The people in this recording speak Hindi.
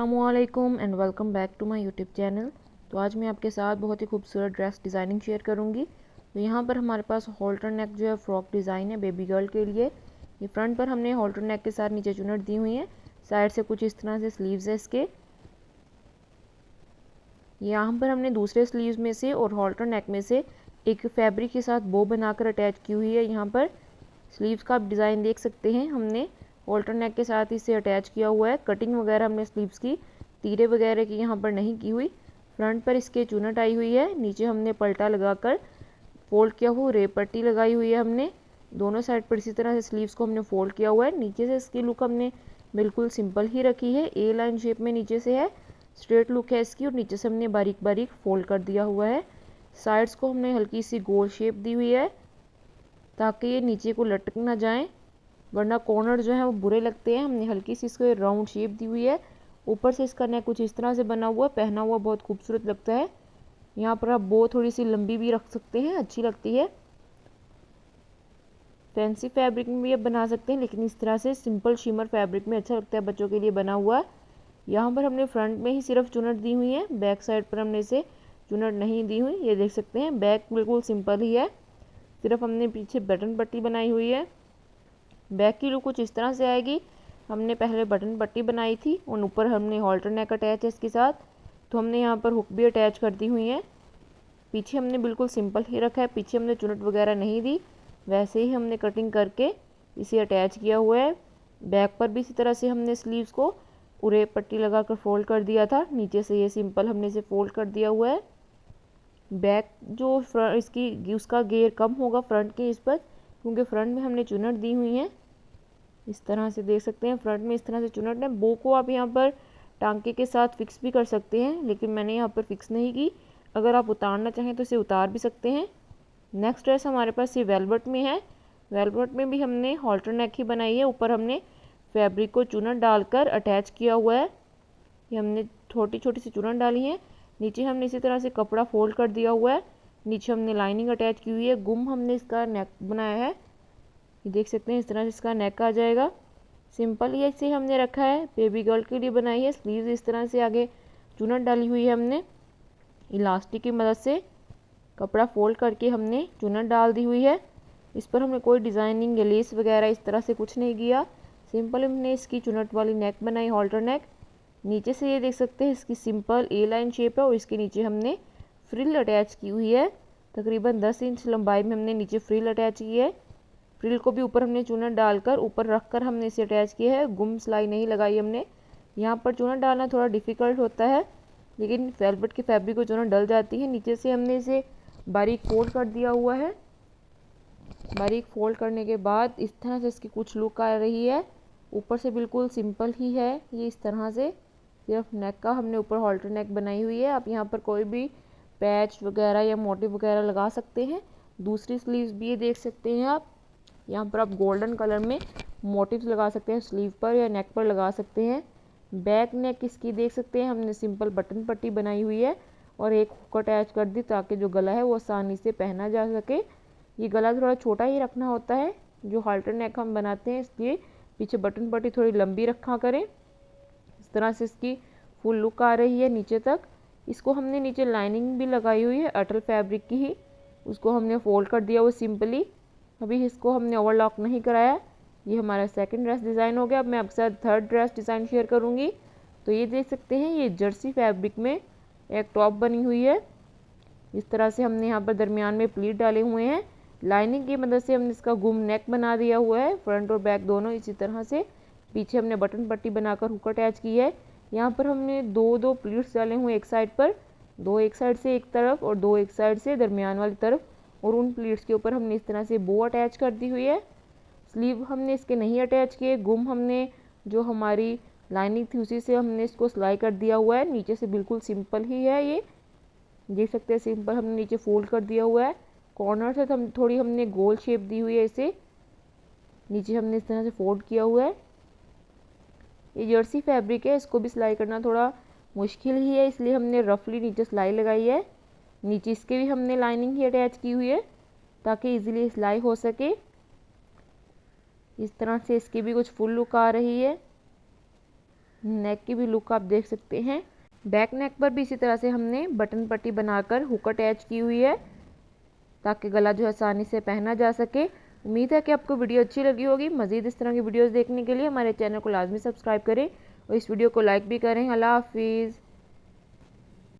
अस्सलामुअलैकुम and welcome back to my YouTube channel. तो आज मैं आपके साथ बहुत ही खूबसूरत ड्रेस डिज़ाइनिंग शेयर करूंगी। तो यहाँ पर हमारे पास हॉल्टर नेक जो है फ्रॉक डिज़ाइन है बेबी गर्ल के लिए। ये फ्रंट पर हमने हॉल्टर नेक के साथ नीचे चुनट दी हुई है, साइड से कुछ इस तरह से स्लीव्स है इसके। यहाँ पर हमने दूसरे स्लीव्स में से और हॉल्टर नेक में से एक फैब्रिक के साथ बो बनाकर अटैच की हुई है। यहाँ पर स्लीव्स का आप डिज़ाइन देख सकते हैं, हमने हॉल्टर नेक के साथ इसे अटैच किया हुआ है। कटिंग वगैरह हमने स्लीव्स की तीरे वगैरह की यहाँ पर नहीं की हुई। फ्रंट पर इसके चुनट आई हुई है, नीचे हमने पलटा लगाकर फोल्ड किया हुआ रेप पट्टी लगाई हुई है। हमने दोनों साइड पर इसी तरह से स्लीव्स को हमने फोल्ड किया हुआ है। नीचे से इसकी लुक हमने बिल्कुल सिंपल ही रखी है, ए लाइन शेप में नीचे से है, स्ट्रेट लुक है इसकी और नीचे से हमने बारीक बारीक फोल्ड कर दिया हुआ है। साइड्स को हमने हल्की सी गोल शेप दी हुई है ताकि ये नीचे को लटक ना जाए, वरना कॉर्नर जो है वो बुरे लगते हैं। हमने हल्की सी इसको राउंड शेप दी हुई है। ऊपर से इसका नेक कुछ इस तरह से बना हुआ, पहना हुआ बहुत खूबसूरत लगता है। यहाँ पर आप बो थोड़ी सी लंबी भी रख सकते हैं, अच्छी लगती है। फैंसी फैब्रिक में भी आप बना सकते हैं, लेकिन इस तरह से सिंपल शिमर फैब्रिक में अच्छा लगता है बच्चों के लिए बना हुआ। यहाँ पर हमने फ्रंट में ही सिर्फ चुनट दी हुई है, बैक साइड पर हमने इसे चुनट नहीं दी हुई। ये देख सकते हैं, बैक बिल्कुल सिंपल ही है, सिर्फ हमने पीछे बटन पट्टी बनाई हुई है। बैक की लुक कुछ इस तरह से आएगी। हमने पहले बटन पट्टी बनाई थी और ऊपर हमने हॉल्टर नेक अटैच है इसके साथ, तो हमने यहाँ पर हुक भी अटैच कर दी हुई है। पीछे हमने बिल्कुल सिंपल ही रखा है, पीछे हमने चुनट वगैरह नहीं दी, वैसे ही हमने कटिंग करके इसे अटैच किया हुआ है। बैक पर भी इसी तरह से हमने स्लीव्स को उरे पट्टी लगाकर फोल्ड कर दिया था, नीचे से ये सिंपल हमने इसे फोल्ड कर दिया हुआ है। बैक जो इसकी उसका घेर कम होगा फ्रंट के इस पर, क्योंकि फ्रंट में हमने चुनट दी हुई है। इस तरह से देख सकते हैं, फ्रंट में इस तरह से चुनट है। बो को आप यहाँ पर टांके के साथ फिक्स भी कर सकते हैं, लेकिन मैंने यहाँ पर फिक्स नहीं की। अगर आप उतारना चाहें तो इसे उतार भी सकते हैं। नेक्स्ट ड्रेस हमारे पास ये वेलवेट में है। वेलवेट में भी हमने हॉल्टर नेक ही बनाई है, ऊपर हमने फैब्रिक को चुनट डालकर अटैच किया हुआ है। ये हमने छोटी छोटी सी चुनट डाली है, नीचे हमने इसी तरह से कपड़ा फोल्ड कर दिया हुआ है, नीचे हमने लाइनिंग अटैच की हुई है। गुम हमने इसका नेक बनाया है, ये देख सकते हैं, इस तरह से इसका नेक आ जाएगा। सिंपल ही ऐसे हमने रखा है, बेबी गर्ल के लिए बनाई है। स्लीव्स इस तरह से आगे चुनट डाली हुई है, हमने इलास्टिक की मदद से कपड़ा फोल्ड करके हमने चुनट डाल दी हुई है। इस पर हमने कोई डिज़ाइनिंग या लेस वगैरह इस तरह से कुछ नहीं किया, सिंपल हमने इसकी चुनट वाली नेक बनाई, हॉल्टर नेक। नीचे से ये देख सकते हैं इसकी सिंपल ए लाइन शेप है और इसके नीचे हमने फ्रिल अटैच की हुई है। तकरीबन 10 इंच लंबाई में हमने नीचे फ्रिल अटैच की है। फ्रिल को भी ऊपर हमने चुनट डालकर ऊपर रखकर हमने इसे अटैच किया है, गुम सिलाई नहीं लगाई हमने। यहाँ पर चुनट डालना थोड़ा डिफ़िकल्ट होता है, लेकिन वेलवेट के फैब्रिक को चुनट डल जाती है। नीचे से हमने इसे बारीक फोल्ड कर दिया हुआ है। बारीक फोल्ड करने के बाद इस तरह से इसकी कुछ लुक आ रही है। ऊपर से बिल्कुल सिंपल ही है ये, इस तरह से सिर्फ नेक का हमने ऊपर हॉल्टर नेक बनाई हुई है। आप यहाँ पर कोई भी पैच वगैरह या मोटिव वगैरह लगा सकते हैं। दूसरी स्लीव्स भी ये देख सकते हैं आप, यहाँ पर आप गोल्डन कलर में मोटिव्स लगा सकते हैं, स्लीव पर या नेक पर लगा सकते हैं। बैक नेक इसकी देख सकते हैं, हमने सिंपल बटन पट्टी बनाई हुई है और एक हुक अटैच कर दी ताकि जो गला है वो आसानी से पहना जा सके। ये गला थोड़ा छोटा ही रखना होता है, जो हॉल्टर नेक हम बनाते हैं, इसलिए पीछे बटन पट्टी थोड़ी लंबी रखा करें। इस तरह से इसकी फुल लुक आ रही है नीचे तक। इसको हमने नीचे लाइनिंग भी लगाई हुई है अटल फैब्रिक की ही, उसको हमने फोल्ड कर दिया वो सिंपली। अभी इसको हमने ओवरलॉक नहीं कराया। ये हमारा सेकंड ड्रेस डिज़ाइन हो गया। अब मैं आपके साथ थर्ड ड्रेस डिज़ाइन शेयर करूँगी। तो ये देख सकते हैं, ये जर्सी फैब्रिक में एक टॉप बनी हुई है। इस तरह से हमने यहाँ पर दरमियान में प्लीट डाले हुए हैं। लाइनिंग की मदद से हमने इसका गुम नेक बना दिया हुआ है, फ्रंट और बैक दोनों इसी तरह से। पीछे हमने बटन पट्टी बनाकर हुक अटैच की है। यहाँ पर हमने दो दो प्लीट्स डाले हुए एक साइड पर, दो एक साइड से एक तरफ और दो एक साइड से दरमियान वाली तरफ, और उन प्लीट्स के ऊपर हमने इस तरह से बो अटैच कर दी हुई है। स्लीव हमने इसके नहीं अटैच किए, गुम हमने जो हमारी लाइनिंग थी उसी से हमने इसको सिलाई कर दिया हुआ है। नीचे से बिल्कुल सिंपल ही है, ये देख सकते हैं, सिंपल हमने नीचे फोल्ड कर दिया हुआ है। कॉर्नर से हम थोड़ी हमने गोल शेप दी हुई है, इसे नीचे हमने इस तरह से फोल्ड किया हुआ है। ये जर्सी फैब्रिक है, इसको भी सिलाई करना थोड़ा मुश्किल ही है, इसलिए हमने रफली नीचे सिलाई लगाई है। नीचे इसके भी हमने लाइनिंग ही अटैच की हुई है ताकि इजीली सिलाई हो सके। इस तरह से इसकी भी कुछ फुल लुक आ रही है। नेक की भी लुक आप देख सकते हैं। बैक नेक पर भी इसी तरह से हमने बटन पट्टी बनाकर हुक अटैच की हुई है ताकि गला जो है आसानी से पहना जा सके। उम्मीद है कि आपको वीडियो अच्छी लगी होगी। मज़ीद इस तरह की वीडियोस देखने के लिए हमारे चैनल को लाजमी सब्सक्राइब करें और इस वीडियो को लाइक भी करें। अल्लाह हाफिज़।